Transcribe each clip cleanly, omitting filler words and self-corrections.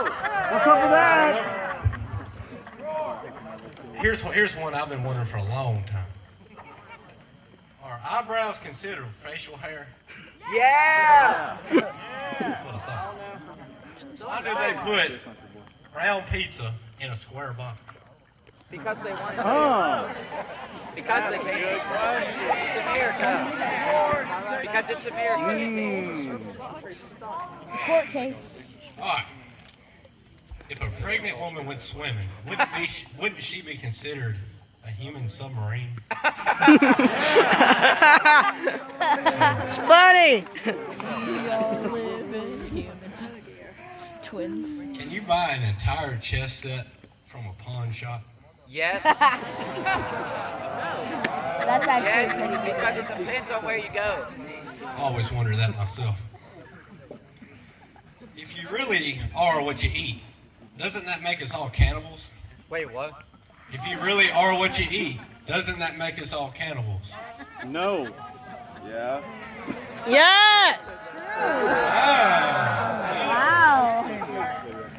What's up with that? Here's one I've been wondering for a long time. Are eyebrows considered facial hair? Yeah! That's what I thought. Why do they put round pizza in a square box? Because they want to. Because they can. It's America. Because it's America. It's a court case. All right. If a pregnant woman went swimming, wouldn't she be considered a human submarine? It's funny. We all live in humans. Twins. Can you buy an entire chess set from a pawn shop? Yes. That's actually Yes, pretty good. because it depends on where you go. I always wonder that myself. If you really are what you eat, doesn't that make us all cannibals? Wait, what? If you really are what you eat, doesn't that make us all cannibals? No. Yeah. Yes. Wow.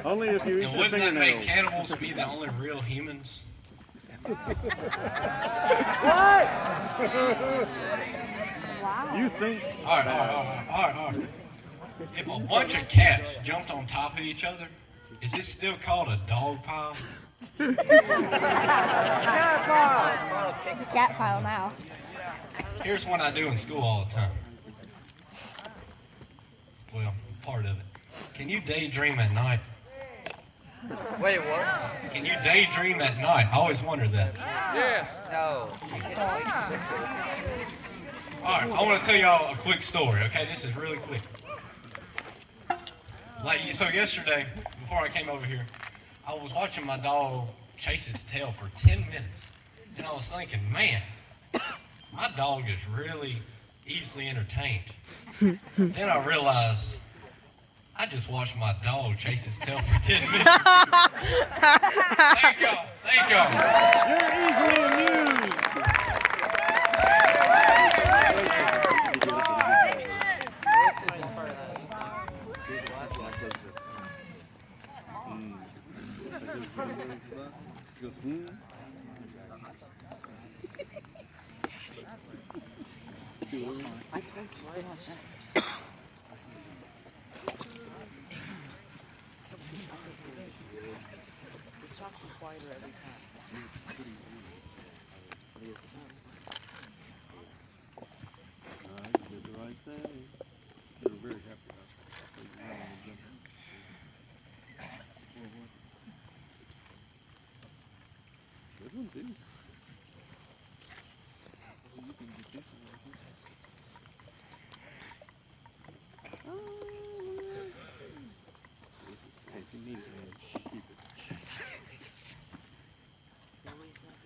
Only if you eat And your wouldn't that make fingernails. cannibals be the only real humans? Wow. You think? All right. If a bunch of cats jumped on top of each other, is it still called a dog pile? It's a cat pile now. Here's what I do in school all the time. Well, part of it. Can you daydream at night? Wait, what? Can you daydream at night? I always wondered that. Yes. No. All right, I want to tell y'all a quick story, okay? This is really quick. So yesterday, before I came over here, I was watching my dog chase its tail for 10 minutes. And I was thinking, man, my dog is really easily entertained. Then I realized I just watched my dog chase his tail for 10 minutes. Thank y'all. Thank y'all. You're easily amused.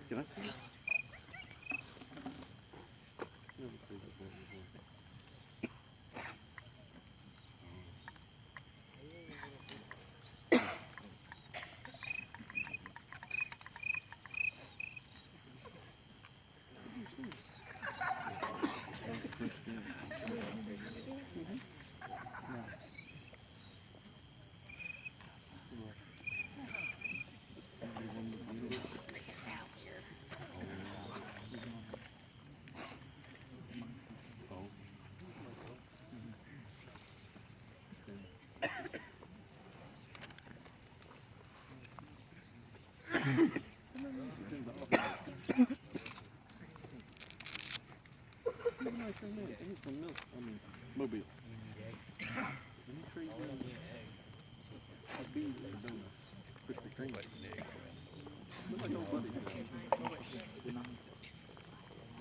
Can I see it? Mobile. Krispy Kreme. Look like old buddy.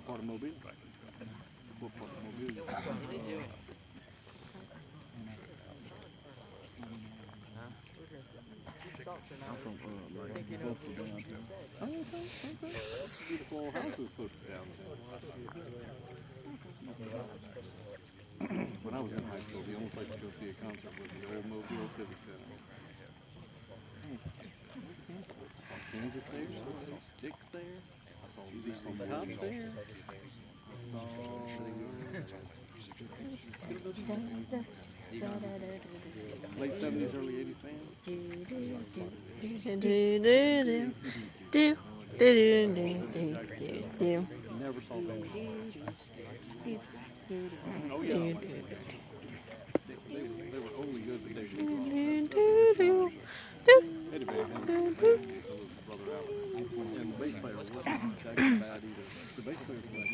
Automobile. What automobile? I'm from like Buffalo downtown. Oh, okay. Beautiful houses put down there. When I was in high school, the only place to go see a concert was the old Mobile Civic Center. I saw Kansas there, I saw Sticks there, I saw ZZ Top there, I saw late 70s, early 80s bands. Do, do, do, do, do, do, do. Never saw them. Oh Do, yeah. do, They were only good the day we do, dropped. do, do, do. Eddie Van Halen was so was his brother Alex. And the bass player wasn't that bad either. The bass player was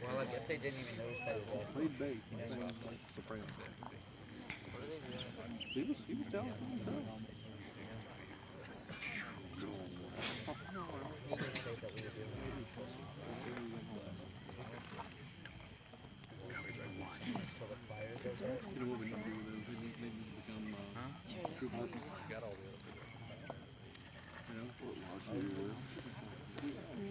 Well, I guess they didn't even notice that it was. played bass and sang like soprano. He was talented. You know what we need to do with those? They need to become true partners. You know,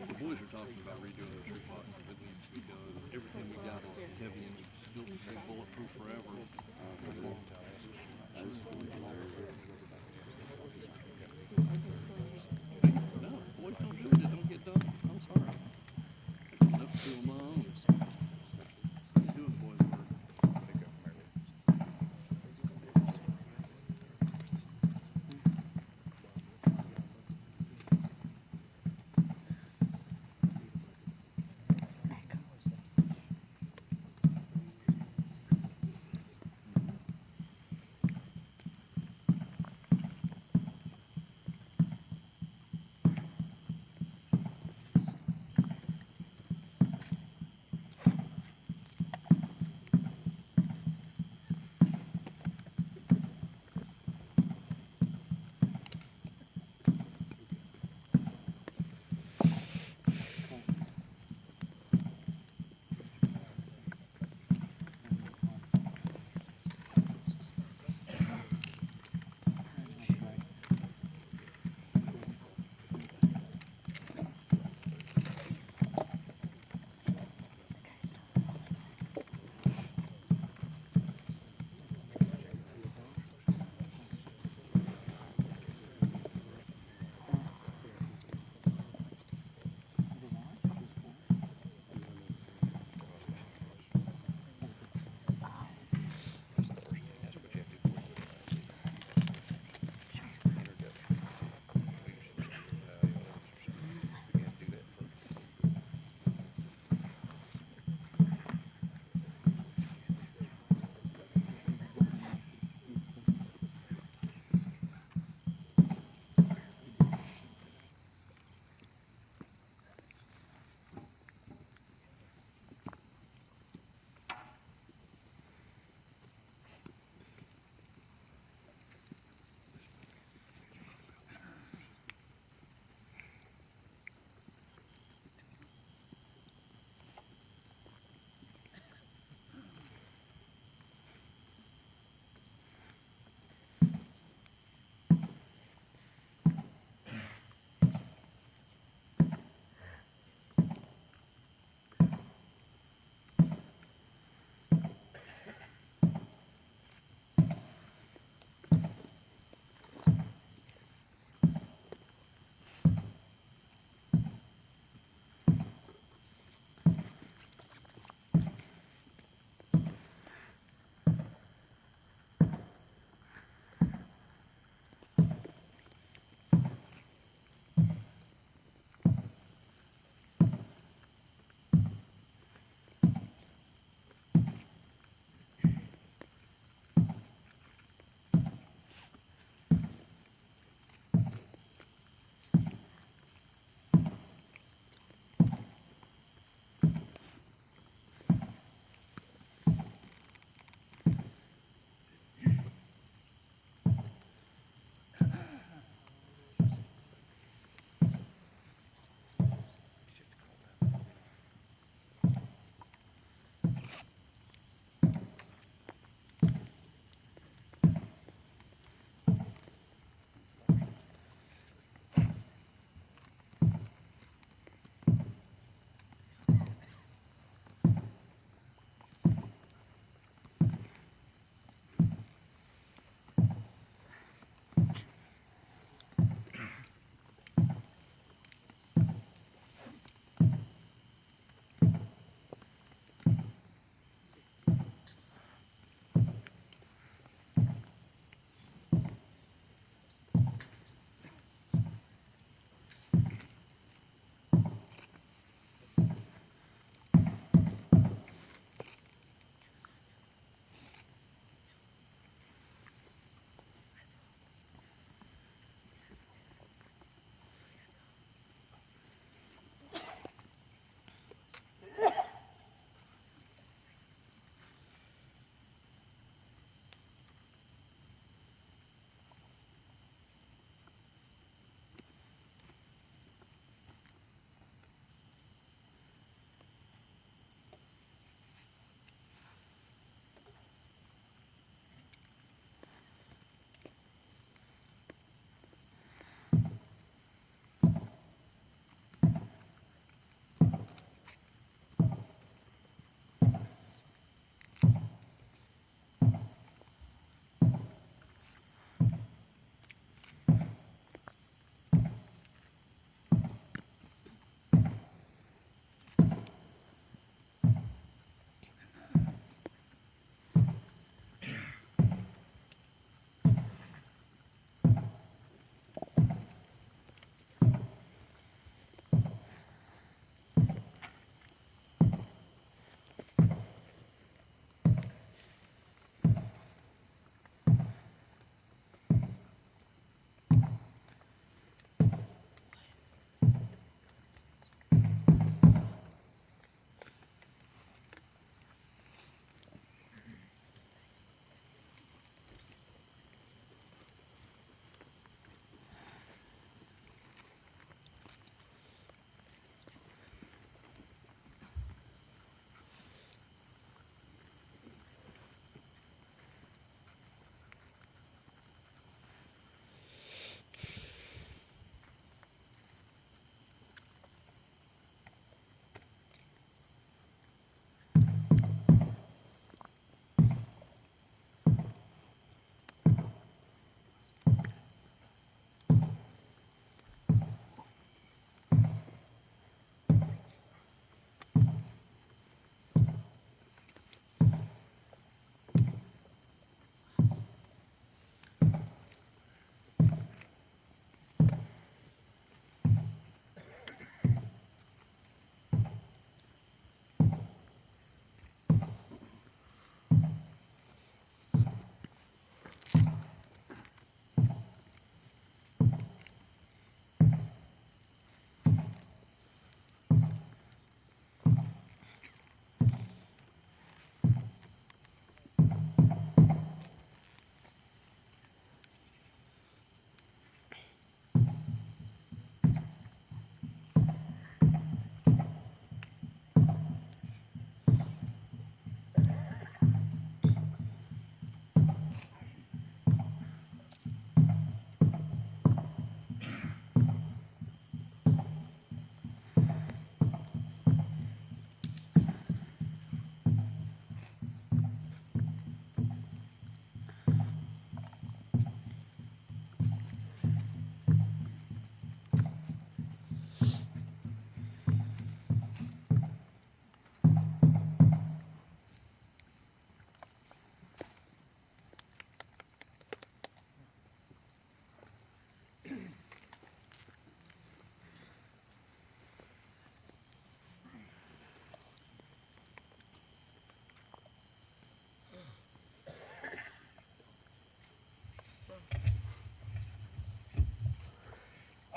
the boys are talking about redoing the tree box. It needs to be done. Everything we got is heavy and built to stay bulletproof forever. No, boys don't do it. It don't get done. I'm sorry. I got enough to do on my own. Doing boys' work.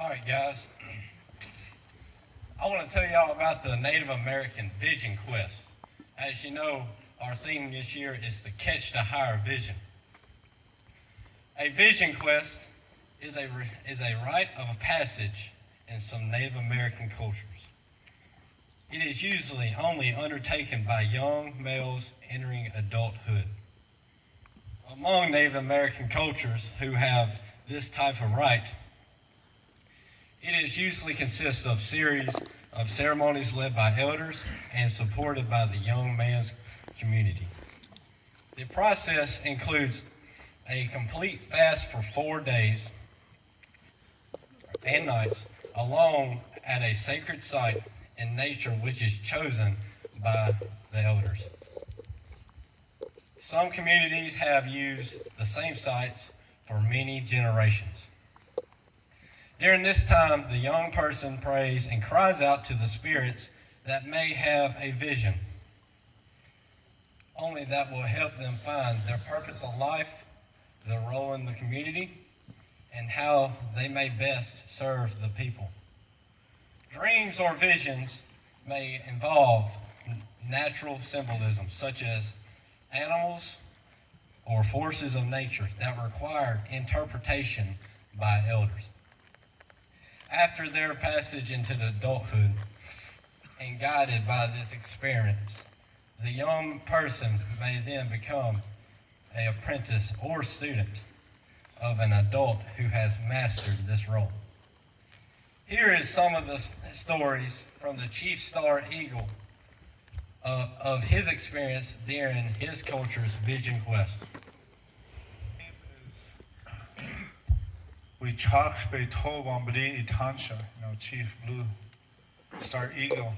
All right, guys. I want to tell y'all about the Native American Vision Quest. As you know, our theme this year is to catch the higher vision. A vision quest is a rite of passage in some Native American cultures. It is usually only undertaken by young males entering adulthood. Among Native American cultures who have this type of rite, it is usually consists of series of ceremonies led by elders and supported by the young man's community. The process includes a complete fast for 4 days and nights, alone at a sacred site in nature which is chosen by the elders. Some communities have used the same sites for many generations. During this time, the young person prays and cries out to the spirits that may have a vision, only that will help them find their purpose of life, their role in the community, and how they may best serve the people. Dreams or visions may involve natural symbolism, such as animals or forces of nature that require interpretation by elders. After their passage into the adulthood and guided by this experience, the young person may then become an apprentice or student of an adult who has mastered this role. Here is some of the stories from the Chief Star Eagle of his experience during his culture's vision quest. We chalk Beethoven Bombari Itansha, Chief Blue Star Eagle.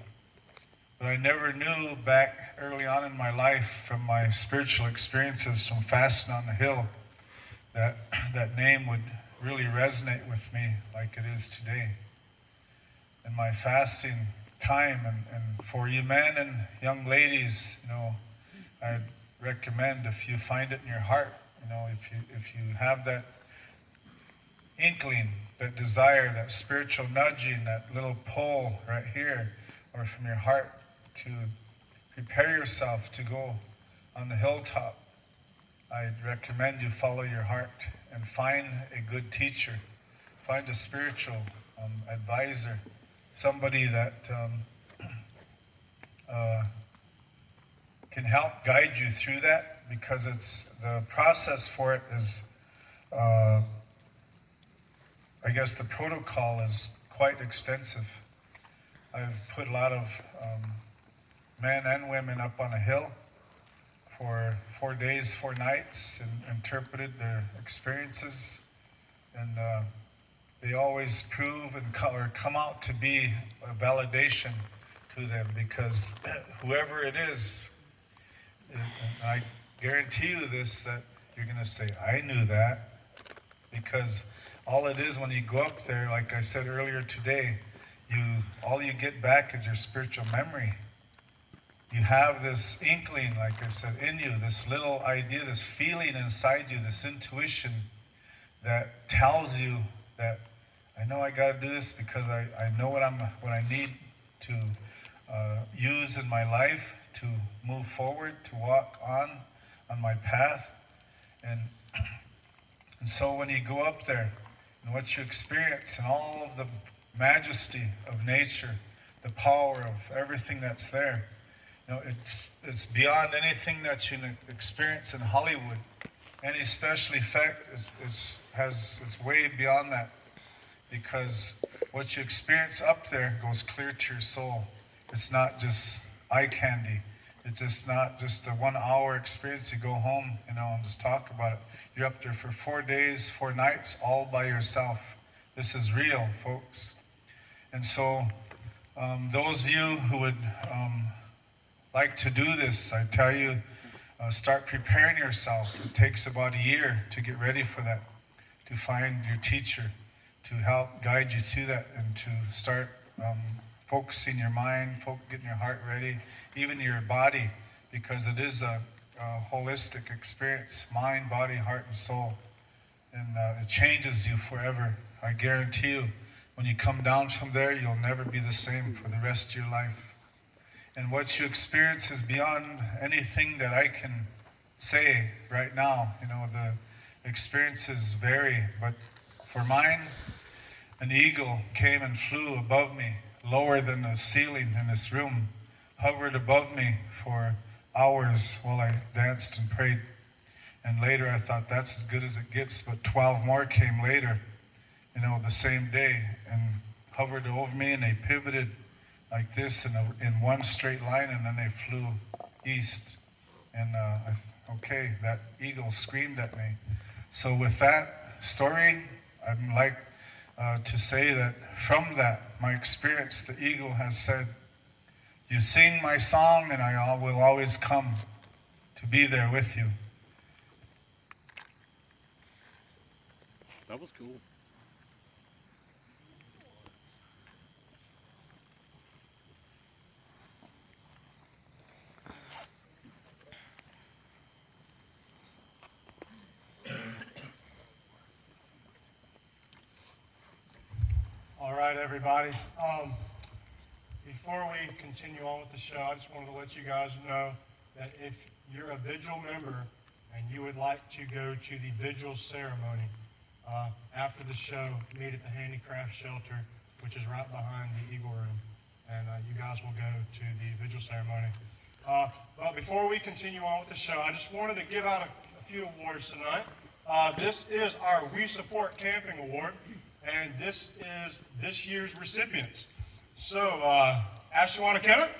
But I never knew back early on in my life from my spiritual experiences from fasting on the hill that that name would really resonate with me like it is today. In my fasting time, and for you men and young ladies, I'd recommend if you find it in your heart, if you have that inkling, that desire, that spiritual nudging, that little pull right here or from your heart to prepare yourself to go on the hilltop, I'd recommend you follow your heart and find a good teacher, find a spiritual advisor, somebody that can help guide you through that, because it's the process for it is I guess the protocol is quite extensive. I've put a lot of men and women up on a hill for 4 days, 4 nights, and interpreted their experiences. And they always prove and come out to be a validation to them, because whoever it is, and I guarantee you this, that you're going to say, I knew that, because all it is when you go up there, like I said earlier today, all you get back is your spiritual memory. You have this inkling, like I said, in you, this little idea, this feeling inside you, this intuition that tells you that I know I got to do this because I know what I need to use in my life to move forward, to walk on my path. And so when you go up there, and what you experience, and all of the majesty of nature, the power of everything that's there, it's beyond anything that you experience in Hollywood. Any special effect is way beyond that, because what you experience up there goes clear to your soul. It's not just eye candy. It's just not just a 1 hour experience. You go home, and just talk about it. You're up there for 4 days, 4 nights, all by yourself. This is real, folks. And so, those of you who would like to do this, I tell you, start preparing yourself. It takes about a year to get ready for that, to find your teacher, to help guide you through that, and to start focusing your mind, getting your heart ready, even your body, because it is a holistic experience, mind, body, heart, and soul. And it changes you forever. I guarantee you when you come down from there, you'll never be the same for the rest of your life. And what you experience is beyond anything that I can say right now. You know, the experiences vary, but for mine, an eagle came and flew above me, lower than the ceiling in this room, hovered above me for hours while I danced and prayed. And later I thought, that's as good as it gets, but 12 more came later, you know, the same day, and hovered over me, and they pivoted like this in one straight line, and then they flew east. And okay, that eagle screamed at me. So with that story, I'd like to say that from that, my experience, the eagle has said, you sing my song and I will always come to be there with you. That was cool. All right, everybody. Before we continue on with the show, I just wanted to let you guys know that if you're a vigil member and you would like to go to the vigil ceremony, after the show, meet at the handicraft shelter, which is right behind the Eagle Room, and you guys will go to the vigil ceremony. But before we continue on with the show, I just wanted to give out a few awards tonight. This is our We Support Camping Award, and this is this year's recipients. So, Ashley, want to count it?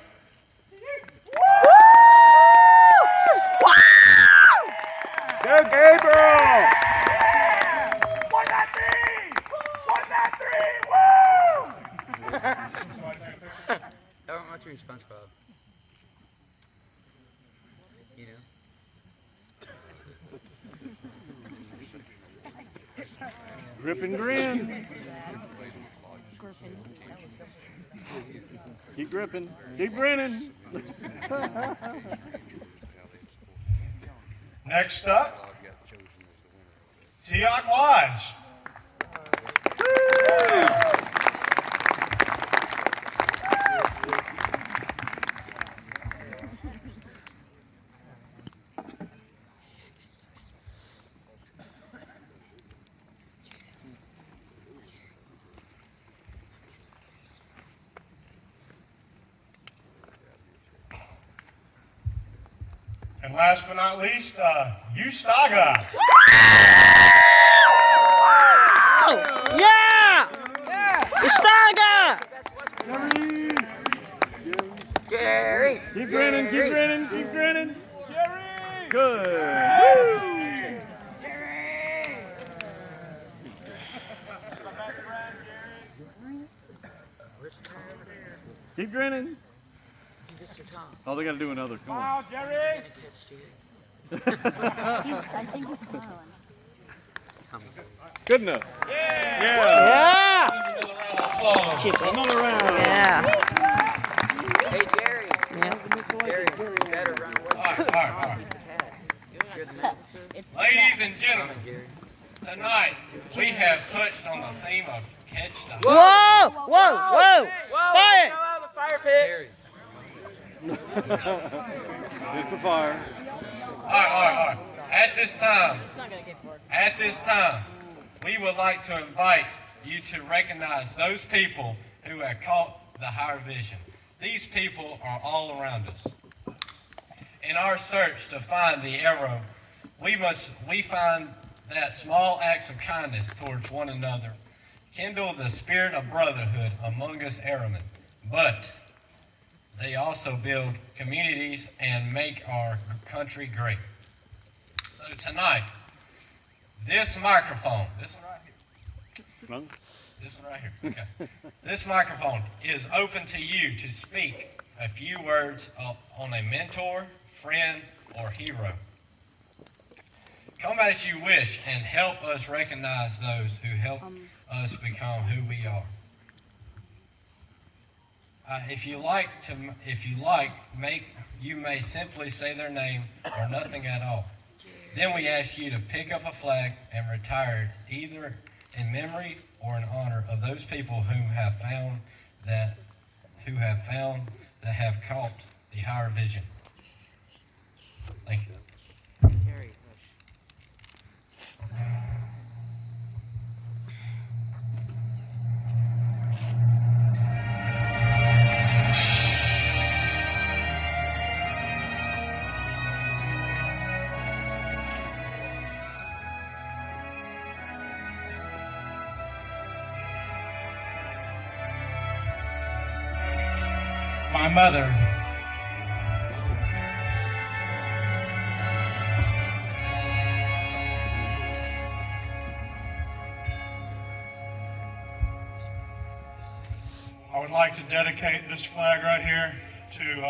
Go Gabriel! Elementary SpongeBob. You know? Grip and grin. Keep gripping. Keep grinning. Next up, Teok Lodge. And last but not least, Ustaga. Yeah! Istaga! Jerry! Keep grinning, keep grinning, keep grinning. Jerry! Good. Keep grinning. Oh, they got to do another. Come on. Jerry! I think he's smiling. Good enough. Yeah. Yeah! Another round. Yeah. Hey, Jerry. Yeah. Jerry, you better run away. All right. Good enough. Ladies and gentlemen, tonight we have touched on the theme of catch the Whoa! Whoa! Whoa! Fire! the fire pit. It's a fire. All right. At this time, we would like to invite you to recognize those people who have caught the higher vision. These people are all around us. In our search to find the arrow, we find that small acts of kindness towards one another kindle the spirit of brotherhood among us airmen, but they also build communities and make our country great. So tonight, this microphone, this one right here, okay. This microphone is open to you to speak a few words on a mentor, friend, or hero. Come as you wish and help us recognize those who help us become who we are. If you may simply say their name or nothing at all. Then we ask you to pick up a flag and retire it either in memory or in honor of those people who have found that have caught the higher vision. Thank you. Terry, My mother. I would like to dedicate this flag right here to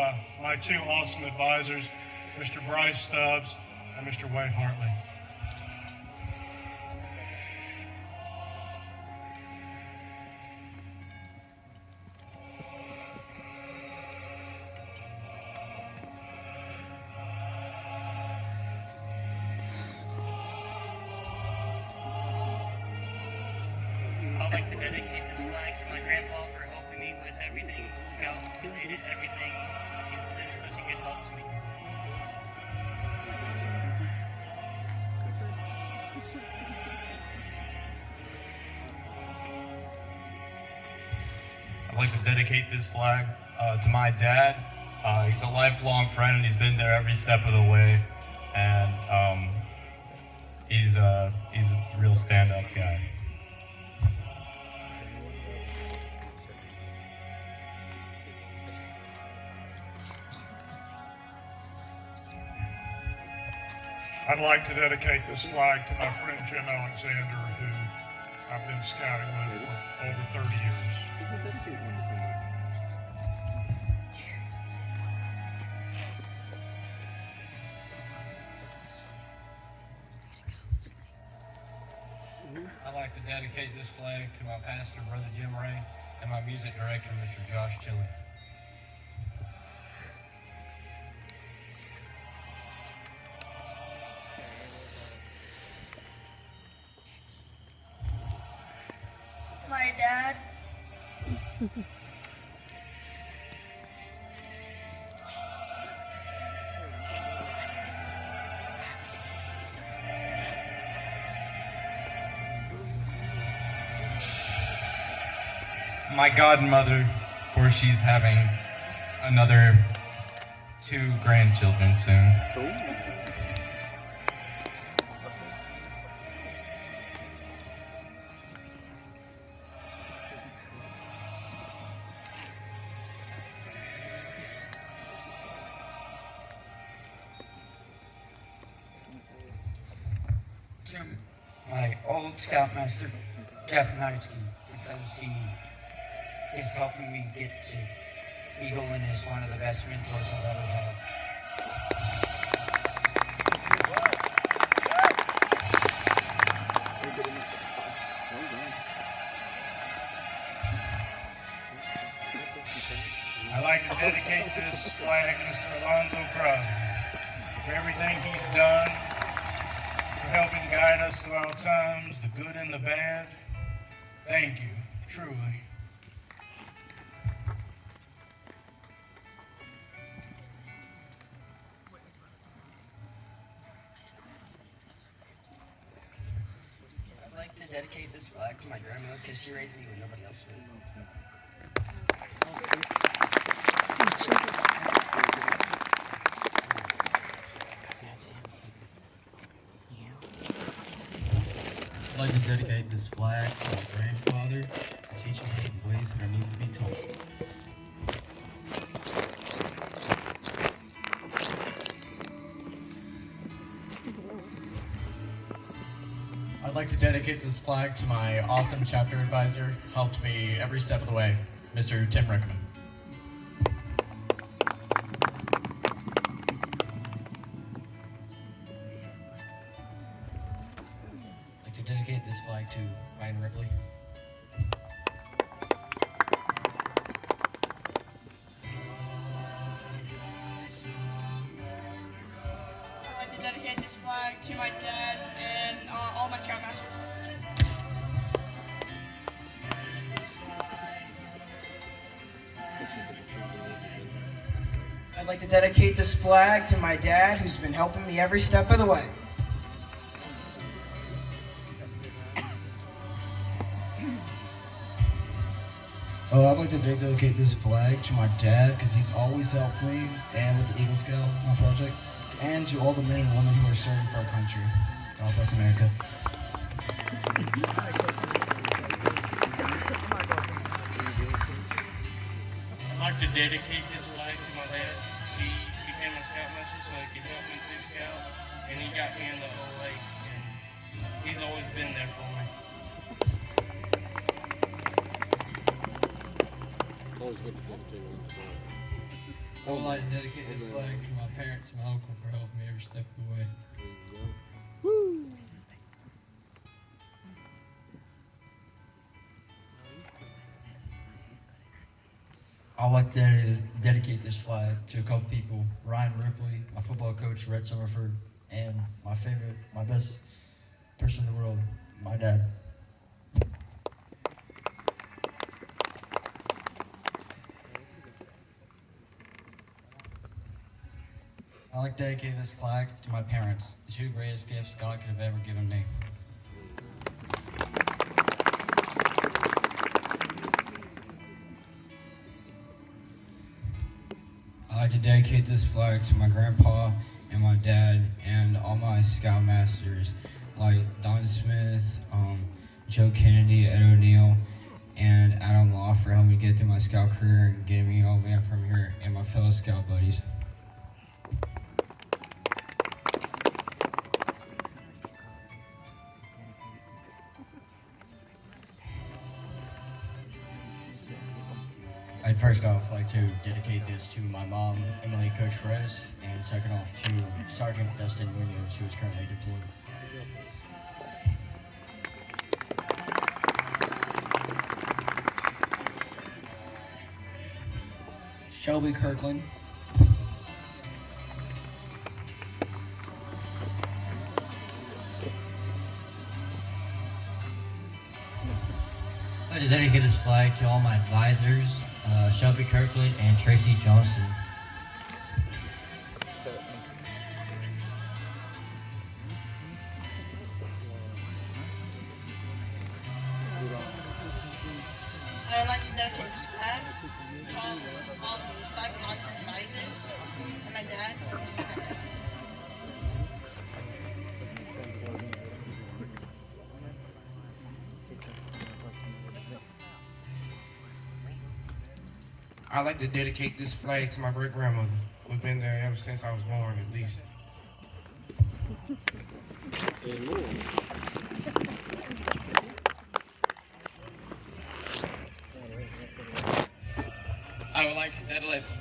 my two awesome advisors, Mr. Bryce Stubbs and Mr. Wade Hartley. I'd like to dedicate this flag to my grandpa for helping me with everything Scout related, everything. He's been such a good help to me. I'd like to dedicate this flag to my dad. He's a lifelong friend and he's been there every step of the way. And he's a real stand-up guy. I'd like to dedicate this flag to my friend Jim Alexander, who I've been scouting with for over 30 years. I'd like to dedicate this flag to my pastor, Brother Jim Ray, and my music director, Mr. Josh Chili. My dad. My godmother, for she's having another 2 grandchildren soon. To my old scoutmaster, Jeff Knightsky, because he is helping me get to Eagle and is one of the best mentors I've ever had. I'd like to dedicate this flag to Mr. Alonzo Crosby for everything he's done, for helping guide us through our times, the good and the bad. Thank you, truly. I'd like to dedicate this flag to my grandma because she raised me when nobody else would. I'd like to dedicate this flag to my grandfather for teaching me the ways that I need to be taught. I'd like to dedicate this flag to my awesome chapter advisor, helped me every step of the way, Mr. Tim Rickman. I'd like to dedicate this flag to Ryan Ripley. I'd like to dedicate this flag to my dad and all my scoutmasters. I'd like to dedicate this flag to my dad, who's been helping me every step of the way. I'd like to dedicate this flag to my dad because he's always helped me and with the Eagle Scout, my project, and to all the men and women who are serving for our country. God bless America. I'd like to dedicate this flag to my dad. He became a scoutmaster so he could help me through scouts, and he got me in the OA, and he's always been there for me. I would like to dedicate this flag to my parents and my uncle for helping me every step of the way. Woo! I'd like to dedicate this flag to a couple people: Ryan Ripley, my football coach, Red Summerford, and my best person in the world, my dad. I'd like to dedicate this flag to my parents, the two greatest gifts God could have ever given me. I'd like to dedicate this flag to my grandpa and my dad and all my scoutmasters like Don Smith, Joe Kennedy, Ed O'Neill, and Adam Law for helping me get through my scout career and getting me all the way up from here, and my fellow scout buddies. I'd first off like to dedicate this to my mom, Emily Coach Perez, and second off to Sergeant Dustin Munoz, who is currently deployed. Shelby Kirkland. I'd like to dedicate this flag to all my advisors, Shelby Kirkland and Tracy Johnson. I'd like to dedicate this flag to all of the psychological advisors and my dad, Mrs. Sanders. I'd like to dedicate this flag to my great-grandmother, who's been there ever since I was born, at least. I would like to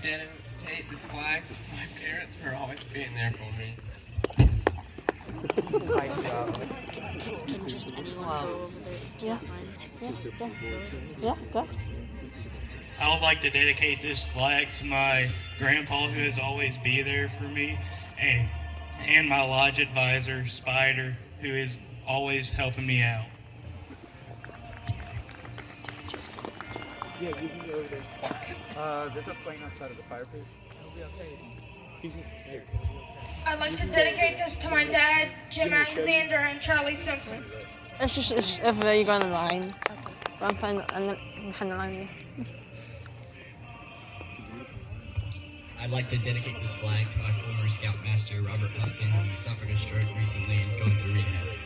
dedicate this flag to my parents for always being there for me. Yeah, go. I would like to dedicate this flag to my grandpa, who has always been there for me, and my lodge advisor, Spider, who is always helping me out. Yeah, you can go over there. There's a flame outside of the fire pit. It'll be okay. Here. I'd like to dedicate this to my dad, Jim Alexander, and Charlie Simpson. It's if you go on the line. I'm behind the line. I'd like to dedicate this flag to my former scoutmaster, Robert Huffman. He suffered a stroke recently and is going through rehab.